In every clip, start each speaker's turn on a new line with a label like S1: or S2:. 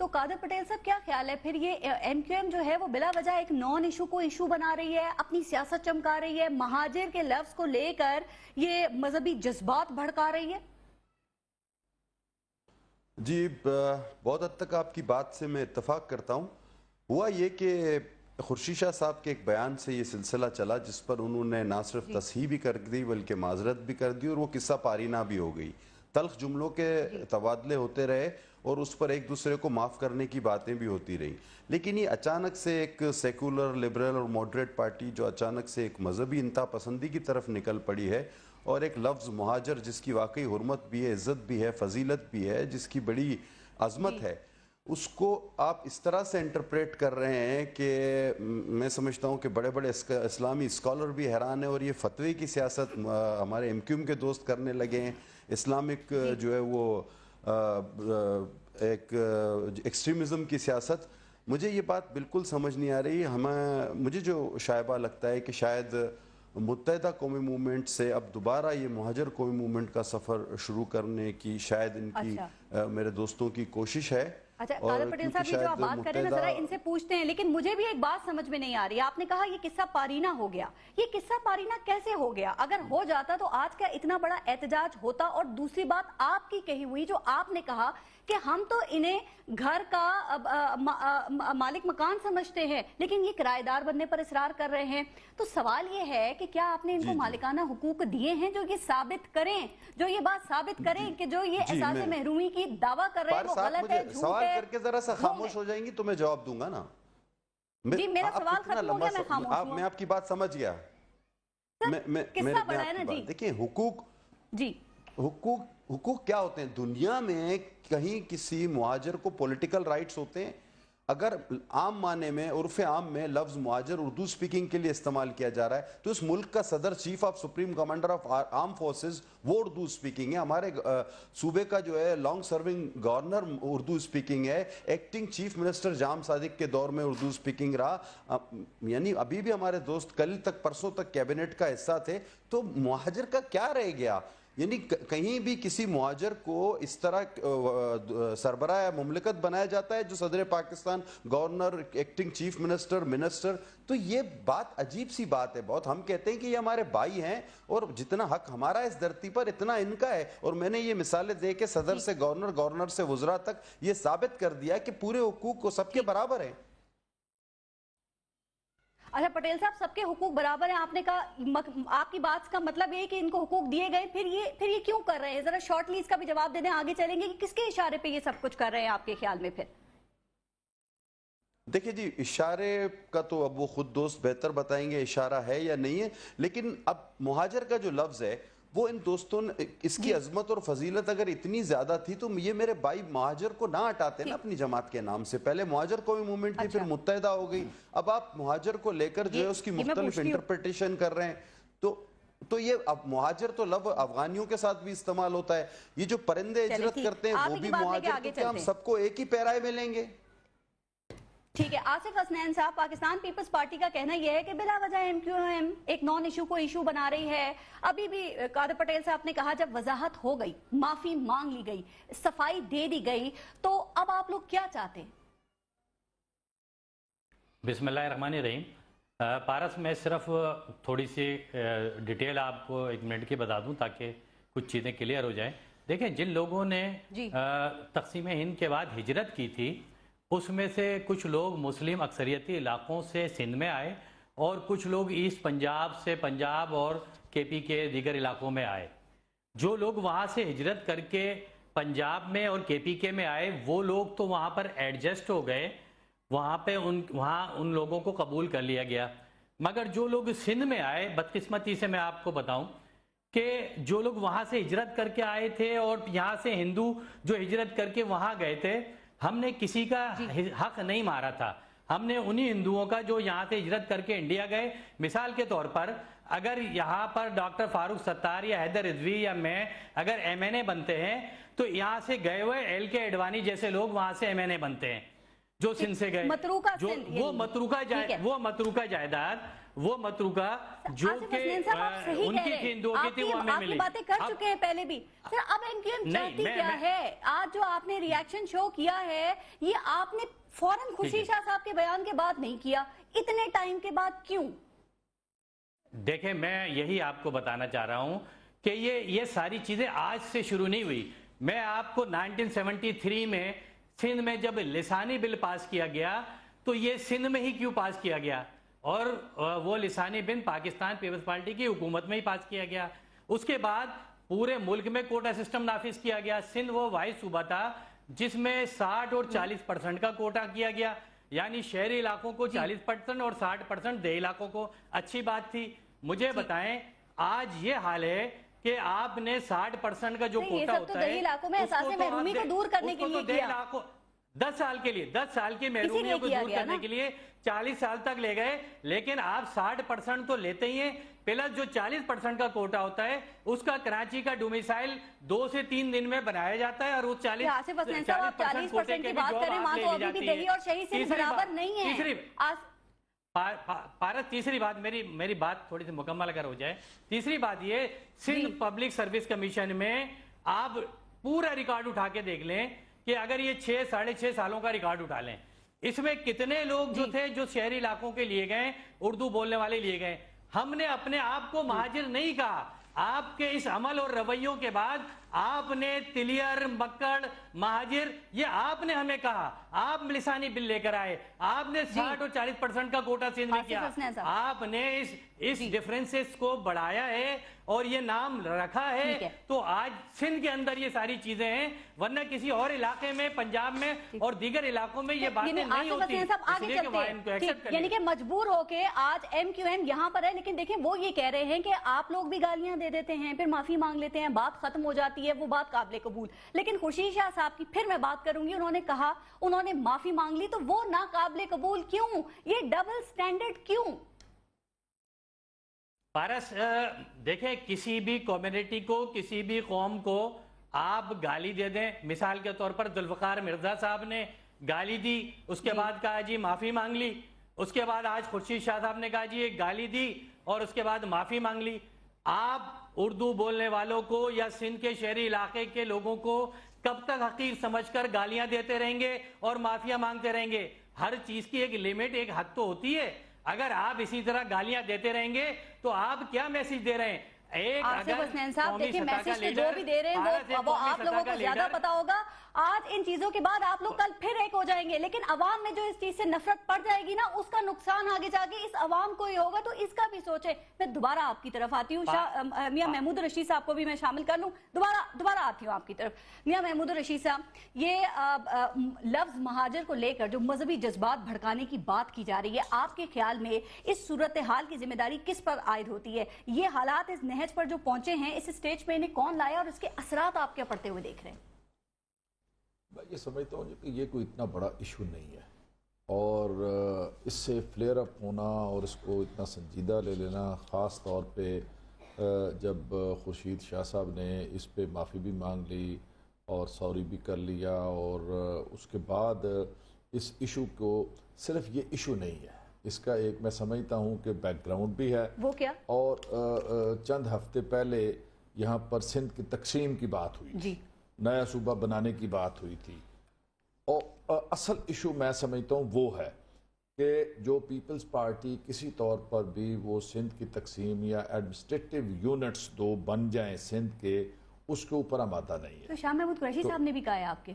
S1: تو قادر پٹیل صاحب کیا خیال ہے پھر یہ ایم کیو ایم جو ہے وہ بلا وجہ ایک نان ایشو کو ایشو بنا رہی ہے، اپنی سیاست چمکا رہی ہے، مہاجر کے لفظ کو لے کر یہ مذہبی جذبات بھڑکا رہی ہے؟
S2: جی بہت حد تک آپ کی بات سے میں اتفاق کرتا ہوں. ہوا یہ کہ خورشید شاہ صاحب کے ایک بیان سے یہ سلسلہ چلا جس پر انہوں نے نہ صرف تصحیح بھی کر دی بلکہ معذرت بھی کر دی اور وہ قصہ پارینہ بھی ہو گئی. تلخ جملوں کے تبادلے ہوتے رہے اور اس پر ایک دوسرے کو معاف کرنے کی باتیں بھی ہوتی رہیں. لیکن یہ اچانک سے ایک سیکولر لبرل اور ماڈریٹ پارٹی جو اچانک سے ایک مذہبی انتہا پسندی کی طرف نکل پڑی ہے اور ایک لفظ مہاجر جس کی واقعی حرمت بھی ہے، عزت بھی ہے، فضیلت بھی ہے، جس کی بڑی عظمت ہے، اس کو آپ اس طرح سے انٹرپریٹ کر رہے ہیں کہ میں سمجھتا ہوں کہ بڑے بڑے اسلامی اسکالر بھی حیران ہیں اور یہ فتوی کی سیاست ہمارے ایم کیو ایم کے دوست کرنے لگے ہیں. اسلامک جو ہے وہ ایک ایکسٹریمزم کی سیاست. مجھے یہ بات بالکل سمجھ نہیں آ رہی. مجھے جو شائبہ لگتا ہے کہ شاید متحدہ قومی موومنٹ سے اب دوبارہ یہ مہاجر قومی موومنٹ کا سفر شروع کرنے کی شاید ان کی میرے دوستوں کی کوشش ہے.
S1: اچھا قادر پٹیل صاحب، یہ جو آپ بات کر رہے ہیں ذرا ان سے پوچھتے ہیں، لیکن مجھے بھی ایک بات سمجھ میں نہیں آ رہی. آپ نے کہا یہ قصہ پارینہ ہو گیا، یہ قصہ پارینہ کیسے ہو گیا؟ اگر ہو جاتا تو آج کا اتنا بڑا احتجاج ہوتا. اور دوسری بات آپ کی کہی ہوئی جو آپ نے کہا کہ ہم تو انہیں گھر کا مالک مکان سمجھتے ہیں لیکن یہ کرایہ دار بننے پر اصرار کر رہے ہیں. تو سوال یہ ہے کہ کیا آپ نے ان کو مالکانہ حقوق دیے ہیں جو یہ ثابت کریں، جو یہ بات ثابت کریں کہ جو یہ احساس محرومی کی دعویٰ کر رہے ہیں وہ غلط ہے، جھوٹ ہے؟
S2: سوال کر کے ذرا سا خاموش ہو جائیں گی تو میں جواب دوں گا نا.
S1: جی میرا سوال ختم ہو گیا، میں خاموش ہوں.
S2: میں آپ کی بات سمجھ گیا.
S1: قصہ بڑا ہے نا جی.
S2: دیکھیں حقوق کیا ہوتے ہیں دنیا میں؟ کہیں کسی مہاجر کو پولیٹیکل رائٹس ہوتے ہیں. اگر عام معنی میں عرف عام میں لفظ مہاجر اردو سپیکنگ کے لیے استعمال کیا جا رہا ہے تو اس ملک کا صدر chief of supreme commander of arm forces وہ اردو سپیکنگ ہے. ہمارے صوبے کا جو ہے long serving governor Urdu speaking ہے. ایکٹنگ چیف منسٹر جام صادق کے دور میں اردو سپیکنگ رہا. یعنی ابھی بھی ہمارے دوست کل تک پرسوں تک کیبنٹ کا حصہ تھے. تو مہاجر کا کیا رہ گیا؟ یعنی کہیں بھی کسی مہاجر کو اس طرح سربراہ مملکت بنایا جاتا ہے جو صدر Pakistan, governor, acting chief minister. تو یہ بات عجیب سی بات ہے بہت. ہم کہتے ہیں کہ یہ ہمارے بھائی ہیں اور جتنا حق ہمارا اس دھرتی پر اتنا ان کا ہے. اور میں نے یہ مثالیں دے کے صدر سے گورنر، گورنر سے وزراء تک یہ ثابت کر دیا کہ پورے حقوق کو سب کے برابر ہیں.
S1: اچھا پٹیل صاحب، سب کے حقوق برابر ہیں آپ نے کہا، آپ کی بات کا مطلب یہ کہ ان کو حقوق دیے گئے، پھر یہ کیوں کر رہے ہیں؟ ذرا شارٹلی اس کا بھی جواب دے دیں، آگے چلیں گے کہ کس کے اشارے پہ یہ سب کچھ کر رہے ہیں آپ کے خیال میں؟ پھر
S2: دیکھیں جی، اشارے کا تو اب وہ خود دوست بہتر بتائیں گے اشارہ ہے یا نہیں ہے. لیکن اب مہاجر کا جو لفظ ہے وہ ان دوستوں نے اس کی عظمت اور فضیلت اگر اتنی زیادہ تھی تو یہ میرے بھائی مہاجر کو نہ ہٹاتے نا اپنی جماعت کے نام سے. پہلے مہاجر قومی موومنٹ تھی، پھر متحدہ ہو گئی. اب آپ مہاجر کو لے کر جو ہے اس کی مختلف انٹرپریٹیشن کر رہے ہیں. تو یہ اب مہاجر تو لفظ افغانیوں کے ساتھ بھی استعمال ہوتا ہے. یہ جو پرندے ہجرت کرتے ہیں وہ بھی مہاجر، تو کیا ہم سب کو ایک ہی پیرائے ملیں گے؟
S1: ٹھیک ہے. آصف حسنین صاحب، پاکستان پیپلز پارٹی کا کہنا یہ ہے کہ بلا وجہ ایم کیو ایم ایک نان ایشو کو ایشو بنا رہی ہے. ابھی بھی قادر پٹیل صاحب نے کہا جب وضاحت ہو گئی، معافی مانگ لی گئی، صفائی دے دی گئی، تو اب آپ لوگ کیا چاہتے ہیں؟
S3: بسم اللہ الرحمن الرحیم. پارس میں صرف تھوڑی سی ڈیٹیل آپ کو ایک منٹ کی بتا دوں تاکہ کچھ چیزیں کلیئر ہو جائیں. دیکھیں، جن لوگوں نے تقسیم ہند کے بعد ہجرت کی تھی اس میں سے کچھ لوگ مسلم اکثریتی علاقوں سے سندھ میں آئے اور کچھ لوگ ایسٹ پنجاب سے پنجاب اور کے پی کے دیگر علاقوں میں آئے. جو لوگ وہاں سے ہجرت کر کے پنجاب میں اور کے پی کے میں آئے وہ لوگ تو وہاں پر ایڈجسٹ ہو گئے، وہاں پہ وہاں ان لوگوں کو قبول کر لیا گیا. مگر جو لوگ سندھ میں آئے، بدقسمتی سے میں آپ کو بتاؤں کہ جو لوگ وہاں سے ہجرت کر کے آئے تھے اور یہاں سے ہندو جو ہجرت کر کے وہاں گئے تھے، ہم نے کسی کا حق نہیں مارا تھا. ہم نے انہی ہندوؤں کا جو یہاں سے ہجرت کر کے انڈیا گئے، مثال کے طور پر اگر یہاں پر ڈاکٹر فاروق ستار یا حیدر رضوی یا میں اگر ایم این اے بنتے ہیں تو یہاں سے گئے ہوئے ایل کے اڈوانی جیسے لوگ وہاں سے ایم این اے بنتے ہیں جو سندھ سے گئے. وہ متروکہ جائیداد وہ متروکہ جو کہ ان کی تھی ہندوؤں کی تھی وہ ہمیں ملی.
S1: باتیں کر چکے ہیں پہلے بھی سر. اب MQM چاہتی کیا ہے؟ آج جو آپ نے ریاکشن شو کیا ہے یہ آپ نے فوراً خورشید شاہ صاحب کے بیان کے بعد نہیں کیا, اتنے ٹائم کے بعد کیوں؟
S3: دیکھیں میں یہی آپ کو بتانا چاہ رہا ہوں کہ یہ ساری چیزیں آج سے شروع نہیں ہوئی. میں آپ کو 1973 میں سندھ میں جب لسانی بل پاس کیا گیا تو یہ سندھ میں ہی کیوں پاس کیا گیا, اور وہ لسانی بل پاکستان پیپلز پارٹی کی حکومت میں ہی پاس کیا گیا. اس کے بعد پورے ملک میں کوٹا سسٹم نافذ کیا گیا. سندھ وہ واحد صوبہ تھا جس میں 60 اور 40% کا کوٹا کیا گیا, یعنی شہری علاقوں کو 40% اور 60% دیہی علاقوں کو. اچھی بات تھی. مجھے بتائیں آج یہ حال ہے کہ آپ نے 60% کا جو کوٹا ہوتا ہے
S1: دیہی علاقوں میں احساس محرومی کو دور کرنے کے لیے کیا.
S3: 10 سال کے لیے 10 سال کی محرومیوں کو دور کرنے کے لیے 40 سال تک لے گئے, لیکن آپ 60% تو لیتے ہی ہیں. پلس جو 40% کا کوٹا ہوتا ہے اس کا کراچی کا ڈومیسائل 2 سے 3 دن میں بنایا جاتا ہے, اور وہ
S1: 40% کی بات کریں وہاں تو ابھی بھی دیہی اور شہری سے برابر نہیں ہے.
S3: پارس تیسری بات, میری بات تھوڑی سی مکمل اگر ہو جائے. تیسری بات یہ, سندھ پبلک سروس کمیشن میں آپ پورا ریکارڈ اٹھا کے دیکھ لیں کہ اگر یہ 6-6.5 سالوں کا ریکارڈ اٹھا لیں, اس میں کتنے لوگ جو تھے جو شہری علاقوں کے لیے گئے, اردو بولنے والے لیے گئے. ہم نے اپنے آپ کو مہاجر نہیں کہا. آپ کے اس عمل اور رویوں کے بعد آپ نے تلیئر, مکڑ, مہاجر یہ آپ نے ہمیں کہا. آپ لسانی بل لے کر آئے, آپ نے 60 اور 40% کا کوٹا سندھ میں کیا, آپ نے اس ڈیفرنسز کو بڑھایا ہے اور یہ نام رکھا ہے. تو آج سندھ کے اندر یہ ساری چیزیں ہیں, ورنہ کسی اور علاقے میں, پنجاب میں اور دیگر علاقوں میں یہ باتیں نہیں ہوتی.
S1: یعنی کہ مجبور ہو کے آج MQM یہاں پر ہے, لیکن دیکھیں وہ یہ کہہ رہے ہیں کہ آپ لوگ بھی گالیاں دے دیتے ہیں, پھر معافی مانگ لیتے ہیں, بات ختم ہو جاتی ہے, وہ بات قابل قبول. لیکن خورشید شاہ صاحب کی پھر میں بات کروں گی, انہوں نے کہا انہوں نے معافی مانگ لی تو وہ ناقابل قبول کیوں؟ یہ ڈبل سٹینڈرڈ کیوں؟
S3: پارس دیکھیں کسی بھی کمیونٹی کو, کسی بھی قوم کو آپ گالی دے دیں, مثال کے طور پر ذوالفقار مرزا صاحب نے گالی دی, اس کے بعد کہا جی معافی مانگ لی, اس کے بعد آج خورشید شاہ صاحب نے کہا جی ایک گالی دی اور اس کے بعد معافی مانگ لی. آپ اردو بولنے والوں کو یا سندھ کے شہری علاقے کے لوگوں کو کب تک حقیر سمجھ کر گالیاں دیتے رہیں گے اور معافیاں مانگتے رہیں گے؟ ہر چیز کی ایک لیمٹ, ایک حد تو ہوتی ہے. اگر آپ اسی طرح گالیاں دیتے رہیں گے تو آپ کیا میسیج دے رہے ہیں؟
S1: آصف حسنین صاحب دیکھیں میسیج تو جو بھی دے رہے ہیں وہ آپ لوگوں کو زیادہ پتا ہوگا. آج ان چیزوں کے بعد آپ لوگ کل پھر ایک ہو جائیں گے, لیکن عوام میں جو اس چیز سے نفرت پڑ جائے گی نا, اس کا نقصان آگے جا کے اس عوام کو ہی ہوگا. تو اس کا بھی سوچیں. میں دوبارہ آپ کی طرف آتی ہوں, میاں محمود الرشید صاحب کو بھی میں شامل کر لوں. دوبارہ آتی ہوں آپ کی طرف. میاں محمود الرشید صاحب, یہ لفظ مہاجر کو لے کر جو مذہبی جذبات بھڑکانے کی بات کی جا رہی ہے, آپ کے خیال میں اس صورتحال کی ذمہ داری کس پر عائد ہوتی ہے؟ یہ حالات اس نہج پر جو پہنچے ہیں, اس سٹیج پہ انہیں کون لایا اور اس کے اثرات آپ کیا پڑتے ہوئے دیکھ رہے ہیں؟
S4: میں یہ سمجھتا ہوں کہ یہ کوئی اتنا بڑا ایشو نہیں ہے, اور اس سے فلیئر اپ ہونا اور اس کو اتنا سنجیدہ لے لینا, خاص طور پہ جب خورشید شاہ صاحب نے اس پہ معافی بھی مانگ لی اور سوری بھی کر لیا, اور اس کے بعد اس ایشو کو, صرف یہ ایشو نہیں ہے, اس کا ایک میں سمجھتا ہوں کہ بیک گراؤنڈ بھی ہے.
S1: وہ کیا؟
S4: اور چند ہفتے پہلے یہاں پر سندھ کی تقسیم کی بات ہوئی تھی, نیا صوبہ بنانے کی بات ہوئی تھی, اور اصل ایشو میں سمجھتا ہوں وہ ہے کہ جو پیپلز پارٹی کسی طور پر بھی وہ سندھ کی تقسیم یا ایڈمنسٹریٹو یونٹس دو بن جائیں سندھ کے, اس کے اوپر آمادہ نہیں ہے.
S1: تو شاہ محمود قریشی صاحب نے بھی کہا ہے آپ کے.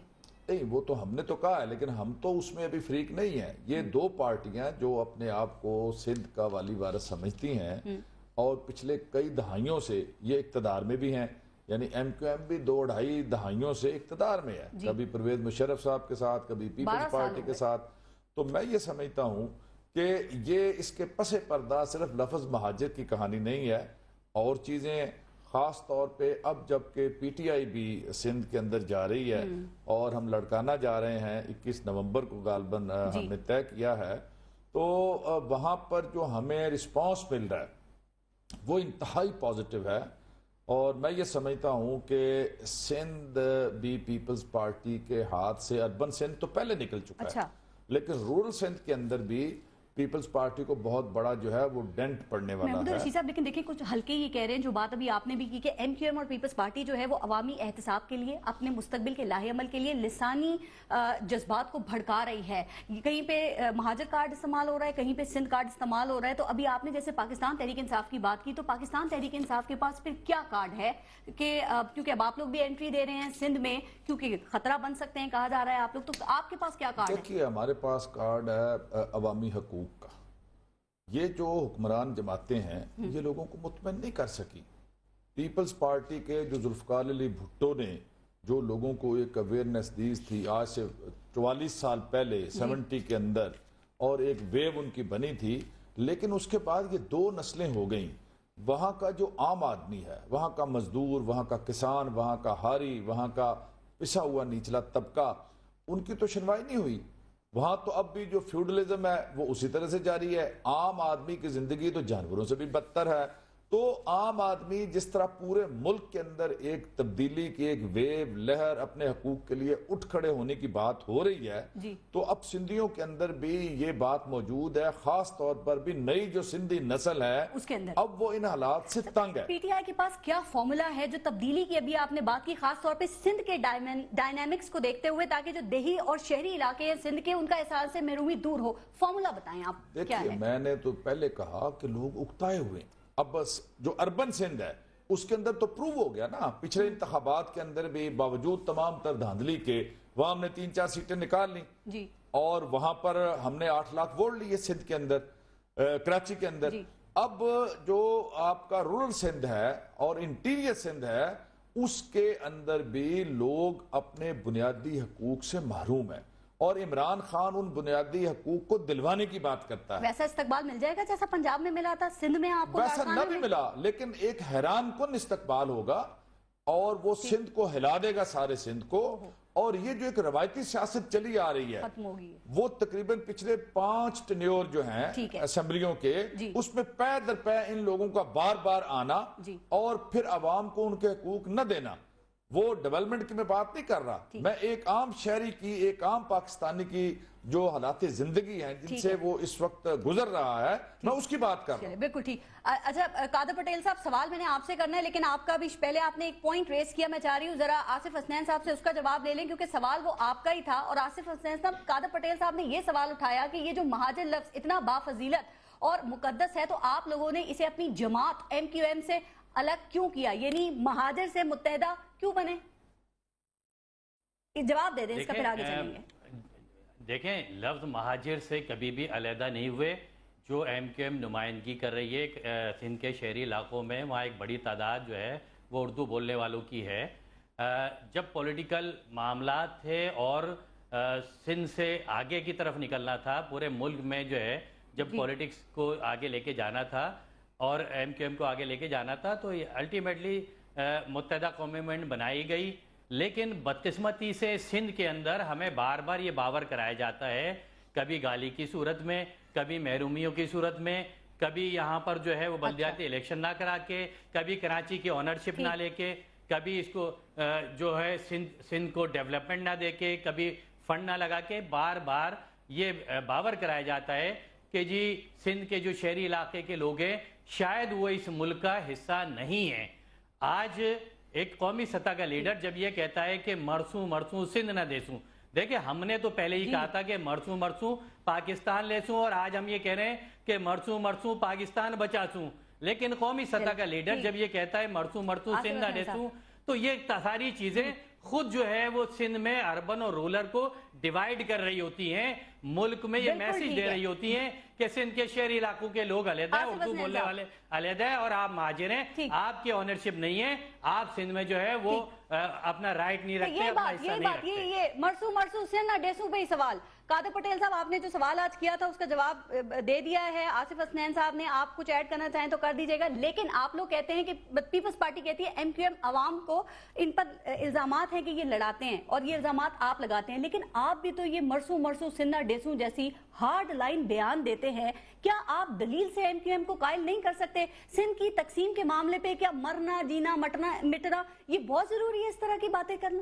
S4: نہیں, وہ تو ہم نے تو کہا ہے, لیکن ہم تو اس میں ابھی فریق نہیں ہیں. یہ دو پارٹیاں جو اپنے آپ کو سندھ کا والی وارث سمجھتی ہیں اور پچھلے کئی دہائیوں سے یہ اقتدار میں بھی ہیں, یعنی MQM بھی 2-2.5 دہائیوں سے اقتدار میں ہے, کبھی پرویز مشرف صاحب کے ساتھ, کبھی پیپلز پارٹی کے ساتھ. تو میں یہ سمجھتا ہوں کہ یہ اس کے پس پردہ صرف لفظ مہاجر کی کہانی نہیں ہے, اور چیزیں, خاص طور پہ اب جب کہ PTI بھی سندھ کے اندر جا رہی ہے اور ہم لڑکانا جا رہے ہیں 21 نومبر کو غالباً ہم نے طے کیا ہے, تو وہاں پر جو ہمیں رسپانس مل رہا ہے وہ انتہائی پازیٹیو ہے. اور میں یہ سمجھتا ہوں کہ سندھ بھی پیپلز پارٹی کے ہاتھ سے, اربن سندھ تو پہلے نکل چکا ہے, لیکن رورل سندھ کے اندر بھی پیپلز پارٹی کو بہت بڑا جو ہے وہ ڈینٹ پڑنے والا
S1: محمود
S4: ہے.
S1: رشید صاحب لیکن دیکھیں کچھ ہلکے یہ کہہ رہے ہیں جو بات ابھی آپ نے بھی کی کہ ایم کیو ایم اور پیپلز پارٹی جو ہے وہ عوامی احتساب کے لیے اپنے مستقبل کے لاہے عمل کے لیے لسانی جذبات کو بھڑکا رہی ہے. کہیں پہ مہاجر کارڈ استعمال ہو رہا ہے, کہیں پہ سندھ کارڈ استعمال ہو رہا ہے. تو ابھی آپ نے جیسے پاکستان تحریک انصاف کی بات کی, تو پاکستان تحریک انصاف کے پاس پھر کیا کارڈ ہے کہ کیونکہ اب آپ لوگ بھی انٹری دے رہے ہیں سندھ میں کیونکہ خطرہ بن سکتے ہیں کہا جا رہا ہے آپ لوگ, تو آپ کے پاس کیا کارڈ ہے؟
S4: دیکھیے ہمارے پاس کارڈ ہے عوامی حقوق کا. یہ جو حکمران جماعتیں ہیں یہ لوگوں کو مطمئن نہیں کر سکی. پیپلز پارٹی کے جو ذوالفقار علی بھٹو نے جو لوگوں کو ایک اویئرنیس دی تھی آج سے 44 سال پہلے 70 کے اندر, اور ایک ویو ان کی بنی تھی, لیکن اس کے بعد یہ 2 نسلیں ہو گئیں. وہاں کا جو عام آدمی ہے, وہاں کا مزدور, وہاں کا کسان, وہاں کا ہاری, وہاں کا پسا ہوا نچلا طبقہ, ان کی تو سنوائی نہیں ہوئی. وہاں تو اب بھی جو فیوڈلزم ہے وہ اسی طرح سے جاری ہے. عام آدمی کی زندگی تو جانوروں سے بھی بدتر ہے. تو عام آدمی جس طرح پورے ملک کے اندر ایک تبدیلی کی ایک ویو لہر اپنے حقوق کے لیے اٹھ کھڑے ہونے کی بات ہو رہی ہے, تو اب سندھیوں کے اندر بھی یہ بات موجود ہے. خاص طور پر بھی نئی جو سندھی نسل ہے
S1: اس کے اندر
S4: اب وہ ان حالات سے تنگ ہے.
S1: پی ٹی آئی کے پاس کیا فارمولا ہے جو تبدیلی کی ابھی آپ نے بات کی, خاص طور پہ سندھ کے ڈائنامکس کو دیکھتے ہوئے, تاکہ جو دیہی اور شہری علاقے ہیں سندھ کے ان کا احساس سے محرومی دور ہو؟ فارمولا بتائیں آپ.
S4: دیکھیے میں نے تو پہلے کہا کہ لوگ اکتائے ہوئے ہیں. اب بس جو اربن سندھ ہے اس کے اندر تو پروو ہو گیا نا, پچھلے انتخابات کے اندر بھی باوجود تمام تر دھاندلی کے وہاں ہم نے 3-4 سیٹیں نکال لیں, اور وہاں پر ہم نے 8 لاکھ ووٹ لیے سندھ کے اندر, کراچی کے اندر. اب جو آپ کا رورل سندھ ہے اور انٹیریئر سندھ ہے اس کے اندر بھی لوگ اپنے بنیادی حقوق سے محروم ہیں, اور عمران خان ان بنیادی حقوق کو دلوانے کی بات کرتا ہے.
S1: ویسا استقبال مل جائے گا جیسا پنجاب میں ملا تھا سندھ میں آپ کو؟
S4: ویسا نہ بھی ملا, لیکن ایک حیران کن استقبال ہوگا, اور وہ سندھ کو ہلا دے گا, سارے سندھ کو. اور یہ جو ایک روایتی سیاست چلی آ رہی ہے وہ تقریباً پچھلے 5 ٹینیور جو ہیں اسمبلیوں کے, اس میں پے در پے ان لوگوں کا بار بار آنا اور پھر عوام کو ان کے حقوق نہ دینا. وہ ڈیولپمنٹ کی میں بات نہیں کر رہا, میں ایک عام شہری کی, ایک عام پاکستانی کی جو حالات زندگی ہیں جن سے وہ اس وقت گزر رہا ہے, میں اس کی بات کر رہا ہوں.
S1: بالکل ٹھیک. اچھا قادر پٹیل صاحب, سوال میں نے آپ سے کرنا ہے لیکن آپ کا بھی پہلے آپ نے ایک پوائنٹ ریز کیا, میں چاہ رہی ہوں ذرا آصف حسنین صاحب سے اس کا جواب لے لیں کیونکہ سوال وہ آپ کا ہی تھا. اور آصف حسنین صاحب, قادر پٹیل صاحب نے یہ سوال اٹھایا کہ یہ جو مہاجر لفظ اتنا بافضیلت اور مقدس ہے تو آپ لوگوں نے اسے اپنی جماعت ایم کیو ایم سے الگ کیوں کیا, یعنی مہاجر سے متحدہ کیوں بنے؟ جواب دے دیں اس کا, پھر آگے چلیں گے.
S3: دیکھیں لفظ مہاجر سے کبھی بھی علیحدہ نہیں ہوئے. جو ایم کیو ایم نمائندگی کر رہی ہے سندھ کے شہری علاقوں میں, وہاں ایک بڑی تعداد جو ہے وہ اردو بولنے والوں کی ہے. جب پولیٹیکل معاملات تھے اور سندھ سے آگے کی طرف نکلنا تھا, پورے ملک میں جو ہے جب پولیٹکس کو آگے لے کے جانا تھا اور ایم کیو ایم کو آگے لے کے جانا تھا, تو الٹیمیٹلی متحدہ قومی موومنٹ بنائی گئی. لیکن بدقسمتی سے سندھ کے اندر ہمیں بار بار یہ باور کرایا جاتا ہے, کبھی گالی کی صورت میں, کبھی محرومیوں کی صورت میں, کبھی یہاں پر جو ہے وہ بلدیاتی الیکشن نہ کرا کے, کبھی کراچی کی اونرشپ نہ لے کے, کبھی اس کو جو ہے سندھ کو ڈیولپمنٹ نہ دے کے, کبھی فنڈ نہ لگا کے, بار بار یہ باور کرایا جاتا ہے کہ جی سندھ کے جو شہری علاقے کے لوگ ہیں شاید وہ اس ملک کا حصہ نہیں ہیں. آج ایک قومی سطح کا لیڈر جب یہ کہتا ہے کہ مرسوں مرسوں سندھ نہ دیسوں, دیکھیں ہم نے تو پہلے ہی کہا تھا کہ مرسوں مرسوں پاکستان لیسوں, اور آج ہم یہ کہہ رہے ہیں کہ مرسوں مرسوں پاکستان بچاسوں. لیکن قومی سطح کا لیڈر جب یہ کہتا ہے مرسوں مرسوں سندھ نہ دیسوں, تو یہ ساری چیزیں خود جو ہے وہ سندھ میں اربن اور رولر کو ڈیوائیڈ کر رہی ہوتی ہیں, ملک میں یہ میسیج دے رہی ہوتی ہیں کہ سندھ کے شہری علاقوں کے لوگ علیحدہ ہیں, اردو بولنے والے علیحدہ ہیں, اور آپ مہاجر ہیں, آپ کی اونرشپ نہیں ہے, آپ سندھ میں جو ہے وہ اپنا رائٹ نہیں رکھتے, اپنا حصہ نہیں رکھتے.
S1: یہ مرسوں مرسوں سندھ نہ دیسوں پہ ہی سوال. قادر پٹیل صاحب آپ نے جو سوال آج کیا تھا اس کا جواب دے دیا ہے. آصف حسنین صاحب نے, آپ کچھ ایڈ کرنا چاہیں تو کر دیجئے گا. لیکن آپ لوگ کہتے ہیں کہ پیپلز پارٹی کہتی ہے ایم کیو ایم عوام کو ان پر الزامات ہیں کہ یہ لڑاتے ہیں, اور یہ الزامات آپ لگاتے ہیں, لیکن آپ بھی تو یہ مرسوں مرسوں سندھ نہ دیسوں جیسی ہارڈ لائن بیان دیتے ہیں. کیا آپ دلیل سے ایم کیو ایم کو قائل نہیں کر سکتے؟ سندھ کی تقسیم کے معاملے پہ کیا مرنا جینا مٹنا یہ بہت ضروری ہے اس طرح کی باتیں کرنا؟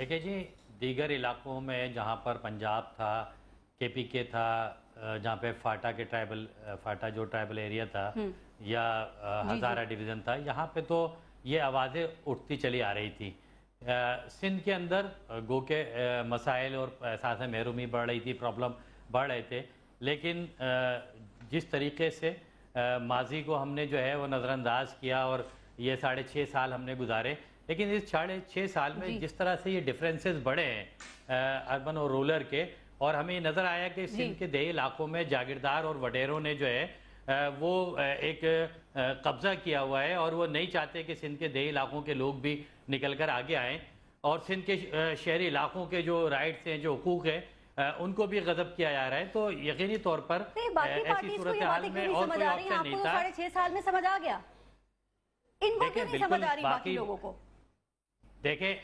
S3: دیکھیں جی دیگر علاقوں میں جہاں پر پنجاب تھا KPK تھا جہاں پہ فاٹا جو ٹرائبل ایریا تھا یا ہزارہ ڈویژن تھا یہاں پہ تو یہ آوازیں اٹھتی چلی آ رہی تھی. سندھ کے اندر گو کے مسائل اور ساتھ محرومی بڑھ رہی تھی پرابلم بڑھ رہے تھے لیکن جس طریقے سے ماضی کو ہم نے جو ہے وہ نظر انداز کیا اور یہ 6.5 سال ہم نے گزارے لیکن اس 6.5 سال میں جس طرح سے یہ ڈفرینسز بڑھے ہیں اربن اور رولر کے اور ہمیں یہ نظر آیا کہ سندھ کے دیہی علاقوں میں جاگیردار اور وڈیروں نے جو ہے وہ ایک قبضہ کیا ہوا ہے اور وہ نہیں چاہتے کہ سندھ کے دیہی علاقوں کے لوگ بھی نکل کر آگے آئیں اور سندھ کے شہری علاقوں کے جو رائٹس ہیں جو حقوق ہیں ان کو بھی غضب کیا جا رہا ہے. تو یقینی طور پر ایسی صورتحال میں اور کوئی آپشن نہیں تھا.
S1: 6.5 سال میں سمجھ آ گیا ان کو کیوں نہیں سمجھ آ رہی باقی لوگوں کو؟
S3: دیکھیں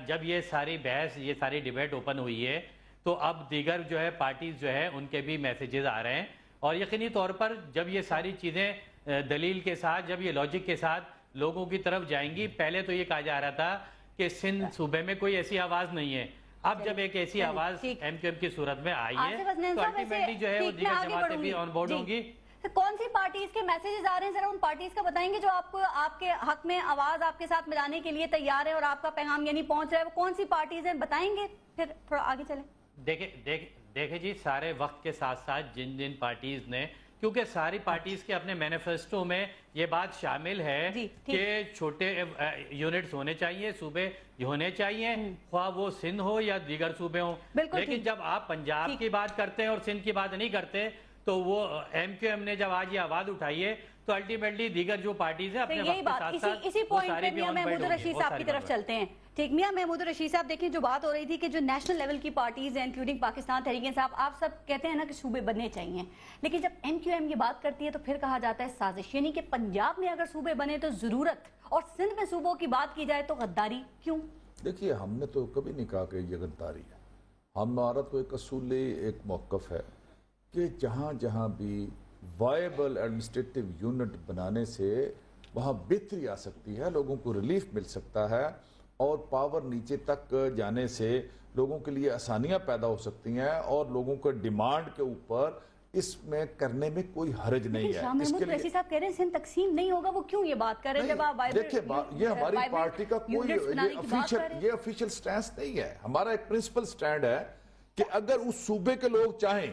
S3: جب یہ ساری بحث یہ ساری ڈیبیٹ اوپن ہوئی ہے تو اب دیگر جو ہے پارٹیز جو ہے ان کے بھی میسیجز آ رہے ہیں اور یقینی طور پر جب یہ ساری چیزیں دلیل کے ساتھ جب یہ لاجک کے ساتھ لوگوں کی طرف جائیں گی. پہلے تو یہ کہا جا رہا تھا کہ سندھ صوبے میں کوئی ایسی آواز نہیں ہے. اب جب ایک ایسی آواز MQM کی صورت میں آئی ہے تو الٹیمیٹلی جو ہے وہ دیگر جماعتیں بھی آن بورڈ ہوں گی.
S1: کون سی پارٹیز کے میسیجز آ رہے ہیں ذرا ان پارٹیز کا بتائیں گے جو آپ کو آپ کے حق میں آواز آپ کے ساتھ ملانے کے لیے تیار ہے اور آپ کا پیغام یعنی پہنچ رہا ہے وہ کون سی پارٹیز ہیں بتائیں گے پھر تھوڑا آگے چلیں.
S3: دیکھیں جی سارے وقت کے ساتھ ساتھ جن پارٹیز نے کیونکہ ساری پارٹیز کے اپنے مینیفیسٹو میں یہ بات شامل ہے کہ چھوٹے یونٹس ہونے چاہیے صوبے ہونے چاہیے خواہ وہ سندھ ہو یا دیگر صوبے ہوں. لیکن جب آپ پنجاب کی بات کرتے ہیں اور سندھ کی بات نہیں کرتے تو وہ MQM نے جب آج یہ آواز اٹھائی ہے تو الٹیمیٹلی دیگر جو پارٹیز ہیں اپنے وقت کے ساتھ ساتھ
S1: اسی پوائنٹ پہ میاں محمود الرشید صاحب کی طرف چلتے ہیں. ٹھیک میاں محمود الرشید صاحب دیکھیں جو بات ہو رہی تھی کہ جو نیشنل لیول کی پارٹیز ہیں انکلوڈنگ پاکستان تحریک انصاف آپ سب کہتے ہیں نا کہ صوبے بننے چاہیے لیکن جب MQM یہ بات کرتی ہے تو پھر کہا جاتا ہے سازش یعنی کہ پنجاب میں اگر صوبے بنے تو ضرورت اور سندھ میں صوبوں کی بات کی جائے تو غداری کیوں؟
S4: دیکھیے ہم نے تو کبھی نہیں کہا کہ یہ غداری ہے. ہمارا تو ایک اصولی ایک موقف ہے کہ جہاں جہاں بھی وائبل ایڈمنسٹریٹو یونٹ بنانے سے وہاں بہتری آ سکتی ہے لوگوں کو ریلیف مل سکتا ہے اور پاور نیچے تک جانے سے لوگوں کے لیے آسانیاں پیدا ہو سکتی ہیں اور لوگوں کے ڈیمانڈ کے اوپر اس میں کرنے میں کوئی حرج نہیں ہے. اس کے لیے
S1: صاحب کہہ رہے ہیں سندھ تقسیم نہیں ہوگا وہ کیوں یہ بات کر رہے ہیں جب آپ
S4: دیکھیں یہ ہماری پارٹی کا کوئی یہ افیشل سٹینس نہیں ہے. ہمارا ایک پرنسپل سٹینڈ ہے کہ اگر اس صوبے کے لوگ چاہیں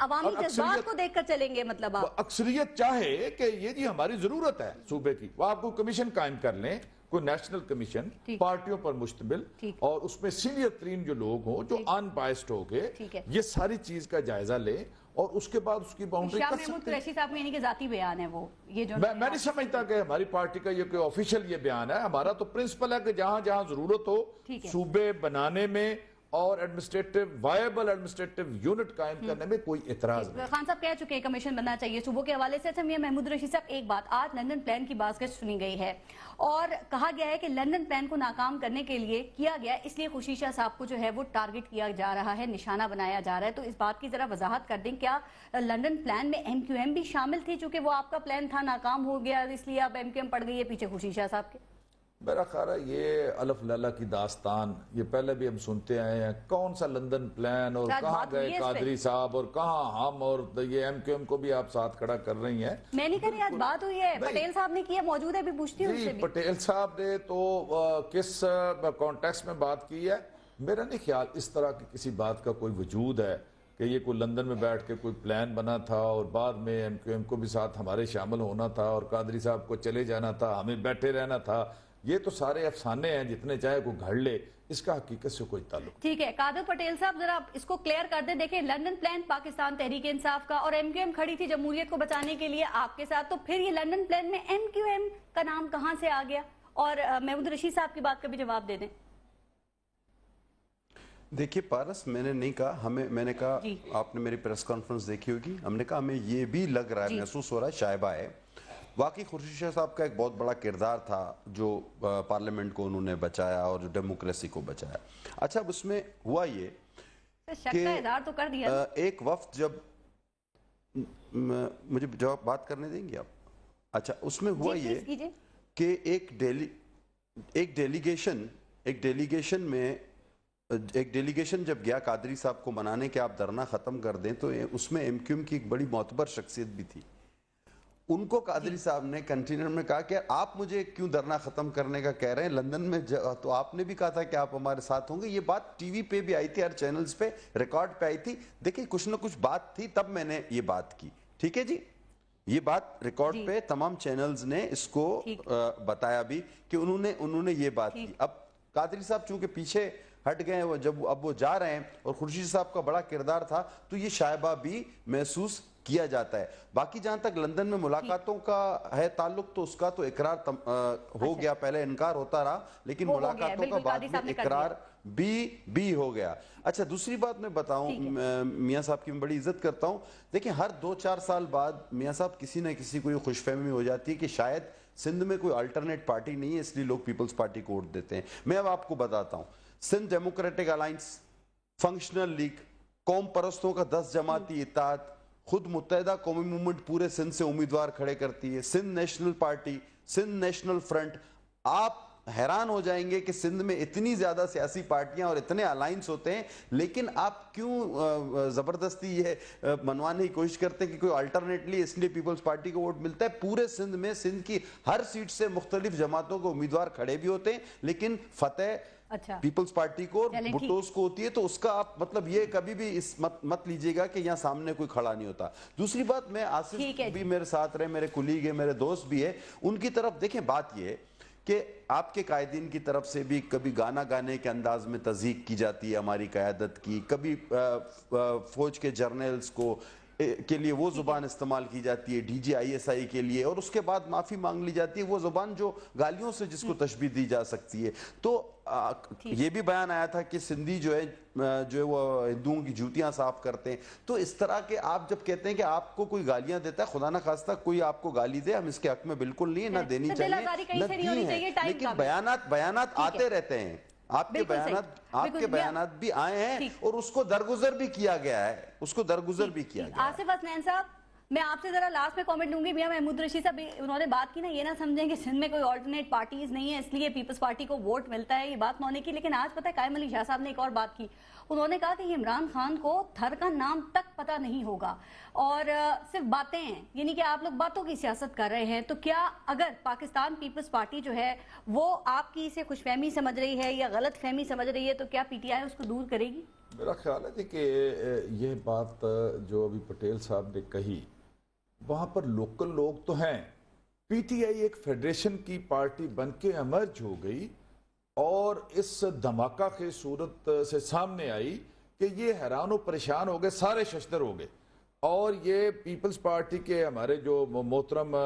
S1: عوامی جذبات کو دیکھ کر چلیں گے مطلب
S4: اکثریت چاہے کہ یہ جی ہماری ضرورت ہے صوبے کی وہ آپ کو کمیشن قائم کر لیں کوئی نیشنل کمیشن پارٹیوں پر مشتمل اور اس میں سینئر ترین جو لوگ ہوں جو ان بائسڈ ہو گئے یہ ساری چیز کا جائزہ لیں اور اس کے بعد اس کی باؤنڈری کر سکتے ہیں.
S1: صاحب یعنی کہ ذاتی بیان ہے وہ یہ جو
S4: میں نہیں سمجھتا کہ ہماری پارٹی کا یہ کوئی آفیشیل یہ بیان ہے. ہمارا تو پرنسپل ہے کہ جہاں جہاں ضرورت ہو صوبے بنانے میں اور وائبل ایڈمنسٹریٹو یونٹ قائم کرنے میں کوئی اعتراض نہیں.
S1: خان صاحب کہہ چکے ہیں کمیشن بننا چاہیے صوبوں کے حوالے سے. اچھا میاں محمود الرشید صاحب ایک بات آج لندن پلان کی بازگشت سنی گئی ہے اور کہا گیا ہے کہ لندن پلان کو ناکام کرنے کے لیے کیا گیا اس لیے خورشید شاہ صاحب کو جو ہے وہ ٹارگٹ کیا جا رہا ہے نشانہ بنایا جا رہا ہے. تو اس بات کی ذرا وضاحت کر دیں کیا لندن پلان میں MQM بھی شامل تھی چونکہ وہ آپ کا پلان تھا ناکام ہو گیا اس لیے اب MQM پڑ گئی ہے پیچھے خورشید شاہ صاحب کے؟
S4: میرا خیال ہے یہ الف لیلہ کی داستان یہ پہلے بھی ہم سنتے آئے ہیں. کون سا لندن پلان اور کہاں گئے قادری صاحب اور کہاں ہم اور یہ MQM کو بھی آپ ساتھ کھڑا کر رہی ہیں.
S1: میں نہیں کہہ رہی آج بات ہوئی ہے پٹیل صاحب نے کی ہے موجود ہے بھی پوچھتی ہوں.
S4: جی پٹیل صاحب نے تو کس کانٹیکس میں بات کی ہے میرا نہیں خیال اس طرح کی کسی بات کا کوئی وجود ہے کہ یہ کوئی لندن میں بیٹھ کے کوئی پلان بنا تھا اور بعد میں MQM کو بھی ساتھ ہمارے شامل ہونا تھا اور قادری صاحب کو چلے جانا تھا ہمیں بیٹھے رہنا تھا. یہ تو سارے افسانے ہیں جتنے چاہے کوئی گھڑ لے اس کا حقیقت سے کوئی تعلق.
S1: ٹھیک ہے قادر پٹیل صاحب ذرا اس کو کلیئر کر دیں. دیکھیں لندن پلان پاکستان تحریک انصاف کا اور MQM کھڑی تھی جمہوریت کو بچانے کے لیے آپ کے ساتھ تو پھر یہ لندن پلان میں MQM کا نام کہاں سے آ گیا؟ اور محمود رشید صاحب کی بات کا بھی جواب دے دیں.
S2: دیکھیے پارس میں نے نہیں کہا میں نے کہا آپ نے میری پریس کانفرنس دیکھی ہوگی ہم نے کہا ہمیں یہ بھی لگ رہا ہے محسوس ہو رہا ہے شائبہ ہے واقعی خورشید شاہ صاحب کا ایک بہت بڑا کردار تھا جو پارلیمنٹ کو انہوں نے بچایا اور جو ڈیموکریسی کو بچایا. اچھا اب اس میں ہوا یہ کہ ایک وفد جب مجھے جواب بات کرنے دیں گے آپ. اچھا اس میں ہوا یہ کہ ایک ڈیلیگیشن میں ایک ڈیلیگیشن جب گیا قادری صاحب کو منانے کہ آپ دھرنا ختم کر دیں تو اس میں ایم کیو ایم کی ایک بڑی معتبر شخصیت بھی تھی. ان کو قادری صاحب نے کنٹینر میں کہا کہ آپ مجھے کیوں دھرنا ختم کرنے کا کہہ رہے ہیں, لندن میں تو آپ نے بھی کہا تھا کہ آپ ہمارے ساتھ ہوں گے. یہ بات ٹی وی پہ بھی آئی تھی, ہر چینلز پہ ریکارڈ پہ آئی تھی. دیکھیں کچھ نہ کچھ بات تھی تب میں نے یہ بات کی. ٹھیک ہے جی, یہ بات ریکارڈ پہ تمام چینلز نے اس کو بتایا بھی کہ انہوں نے یہ بات کی. اب قادری صاحب چونکہ پیچھے ہٹ گئے, جب اب وہ جا رہے ہیں اور خورشید صاحب کا بڑا کردار تھا تو یہ شائبہ بھی محسوس کیا جاتا ہے. باقی جہاں تک لندن میں ملاقاتوں کا ہے تعلق تو اس کا تو اقرار ہو گیا, پہلے انکار ہوتا رہا لیکن ملاقاتوں کا بعد میں اقرار بھی ہو گیا. اچھا دوسری بات میں بتاؤں, میاں صاحب کی میں بڑی عزت کرتا ہوں. دیکھیں ہر 2-4 سال بعد میاں صاحب کسی نہ کسی کو یہ خوش فہمی ہو جاتی ہے کہ شاید سندھ میں کوئی الٹرنیٹ پارٹی نہیں ہے اس لیے لوگ پیپلز پارٹی کو ووٹ دیتے ہیں. میں اب آپ کو بتاتا ہوں, Sindh democratic alliance, functional league, قوم پرستوں کا 10 جماعتی اتحاد, خود متحدہ قومی موومنٹ پورے سندھ سے امیدوار کھڑے کرتی ہے, Sindh national party, Sindh national front. آپ حیران ہو جائیں گے کہ سندھ میں اتنی زیادہ سیاسی پارٹیاں اور اتنے الائنس ہوتے ہیں, لیکن آپ کیوں زبردستی یہ منوانے کی کوشش کرتے ہیں کہ کوئی الٹرنیٹلی اس لیے پیپلز پارٹی کو ووٹ ملتا ہے. پورے سندھ میں سندھ کی ہر سیٹ سے مختلف جماعتوں کو امیدوار کھڑے بھی ہوتے ہیں لیکن فتح پیپلز پارٹی کو اور بھٹوس کو ہوتی ہے. تو اس کا آپ مطلب یہ کبھی بھی اس مت لیجئے گا کہ یہاں سامنے کوئی کھڑا نہیں ہوتا. دوسری بات, میں آصف بھی میرے ساتھ رہے, میرے کولیگ ہیں, میرے دوست بھی ہے, ان کی طرف دیکھیں بات یہ کہ آپ کے قائدین کی طرف سے بھی کبھی گانا گانے کے انداز میں تضحیق کی جاتی ہے ہماری قیادت کی, کبھی فوج کے جرنیلز کو کے لیے وہ زبان استعمال کی جاتی ہے, D G I S I کے لیے, اور اس کے بعد معافی مانگ لی جاتی ہے وہ زبان جو گالیوں سے جس کو تشبیہ دی جا سکتی ہے. تو یہ بھی بیان آیا تھا کہ سندھی جو ہے وہ ہندوؤں کی جوتیاں صاف کرتے ہیں. تو اس طرح کے آپ جب کہتے ہیں کہ آپ کو کوئی گالیاں دیتا ہے, خدا نہ خواستہ کوئی آپ کو گالی دے, ہم اس کے حق میں بالکل نہیں ہے, نہ دینی چاہیے نہ دی ہے, لیکن بیانات آتے رہتے ہیں. آپ کے بیانات بھی آئے ہیں اور اس کو درگزر بھی کیا گیا ہے, اس کو درگزر بھی کیا گیا ہے.
S1: آصف حسنین صاحب, میں آپ سے ذرا لاسٹ میں کامنٹ لوں گی. میاں محمود رشید صاحب انہوں نے بات کی نا, یہ نہ سمجھیں کہ سندھ میں کوئی آلٹرنیٹ پارٹیز نہیں ہے اس لیے پیپلز پارٹی کو ووٹ ملتا ہے, یہ بات انہوں نے کی. لیکن آج پتہ ہے قائم علی شاہ صاحب نے ایک اور بات کی, انہوں نے کہا کہ یہ عمران خان کو تھر کا نام تک پتہ نہیں ہوگا اور صرف باتیں ہیں, یعنی کہ آپ لوگ باتوں کی سیاست کر رہے ہیں. تو کیا اگر پاکستان پیپلز پارٹی جو ہے وہ آپ کی اسے خوش فہمی سمجھ رہی ہے یا غلط فہمی سمجھ رہی ہے تو کیا پی ٹی آئی اس کو دور کرے گی؟
S4: میرا خیال ہے کہ یہ بات جو ابھی پٹیل صاحب نے کہی, وہاں پر لوکل لوگ تو ہیں. پی ٹی آئی ایک فیڈریشن کی پارٹی بن کے ایمرج ہو گئی اور اس دھماکہ کی صورت سے سامنے آئی کہ یہ حیران و پریشان ہو گئے, سارے ششدر ہو گئے. اور یہ پیپلز پارٹی کے ہمارے جو محترم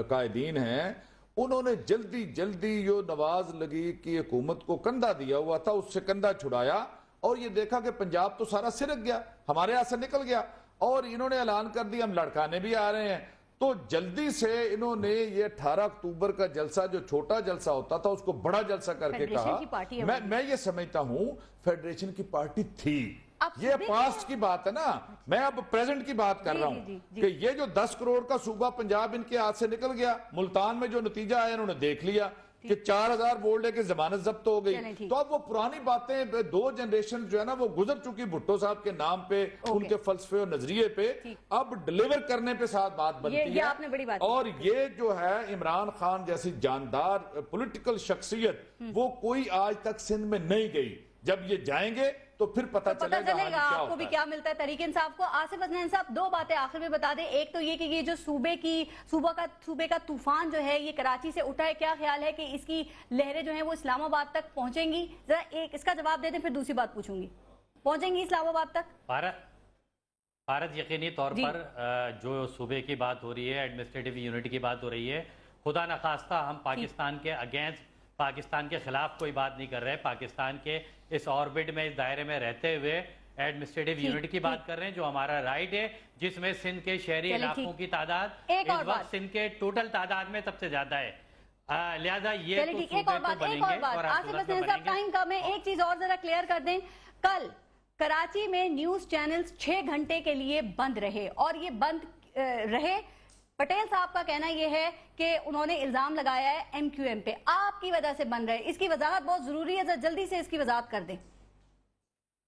S4: قائدین ہیں, انہوں نے جلدی جو نواز لگی کی حکومت کو کندھا دیا ہوا تھا اس سے کندھا چھڑایا اور یہ دیکھا کہ پنجاب تو سارا سرک گیا, ہمارے ہاتھ سے نکل گیا, اور انہوں نے اعلان کر دیا ہم لڑکانے بھی آ رہے ہیں. تو جلدی سے انہوں نے یہ 18 اکتوبر کا جلسہ جو چھوٹا جلسہ ہوتا تھا اس کو بڑا جلسہ کر کے کہا. میں یہ سمجھتا ہوں فیڈریشن کی پارٹی تھی, یہ پاسٹ کی بات ہے نا, میں اب پریزنٹ کی بات کر رہا ہوں کہ یہ جو 10 کروڑ کا صوبہ پنجاب ان کے ہاتھ سے نکل گیا, ملتان میں جو نتیجہ آیا انہوں نے دیکھ لیا کہ 4000 وولٹ ہے کہ ضمانت ضبط ہو گئی. تو اب وہ پرانی باتیں 2 جنریشن جو ہے نا وہ گزر چکی بھٹو صاحب کے نام پہ, ان کے فلسفے اور نظریے پہ, اب ڈیلیور کرنے پہ ساتھ بات بنتی ہے. اور یہ جو ہے عمران خان جیسی جاندار پولیٹیکل شخصیت وہ کوئی آج تک سندھ میں نہیں گئی, جب یہ جائیں گے تو پھر پتہ چلے گا آپ کو بھی کیا ملتا ہے.
S1: تحریک انصاف کو آصف حسنین صاحب 2 باتیں آخر میں بتا دیں. ایک تو یہ کہ یہ جو صوبے کا طوفان جو ہے یہ کراچی سے اٹھا ہے, کیا خیال ہے کہ اس کی لہریں جو ہیں وہ اسلام آباد تک پہنچیں گی؟ ذرا ایک اس کا جواب دے دیں, پھر دوسری بات پوچھوں گی. پہنچیں گی اسلام آباد تک؟
S3: بھارت یقینی طور پر جو صوبے کی بات ہو رہی ہے, ایڈمنسٹریٹو یونٹی کی بات ہو رہی ہے, خدا نخواستہ ہم پاکستان کے اگینسٹ, پاکستان کے خلاف کوئی بات نہیں کر رہے. پاکستان کے اس آربٹ میں, اس دائرے میں رہتے ہوئے ایڈمنسٹریٹو یونٹی کی بات کر رہے ہیں جو ہمارا رائٹ ہے, جس میں سندھ کے شہری علاقوں کی تعداد اس وقت سندھ کے ٹوٹل تعداد میں سب سے زیادہ ہے. لہذا یہ
S1: ایک اور بات آصف حسنین صاحب, ٹائم کم ہے, ایک چیز اور ذرا کلیئر کر دیں. کل کراچی میں نیوز چینلز 6 گھنٹے کے لیے بند رہے اور یہ بند رہے. پٹیل صاحب کا کہنا یہ ہے کہ انہوں نے الزام لگایا ہے ایم کیو ایم پہ, آپ کی وجہ سے بن رہے. اس کی وضاحت بہت ضروری ہے, ذرا جلدی سے اس کی وضاحت کر دیں.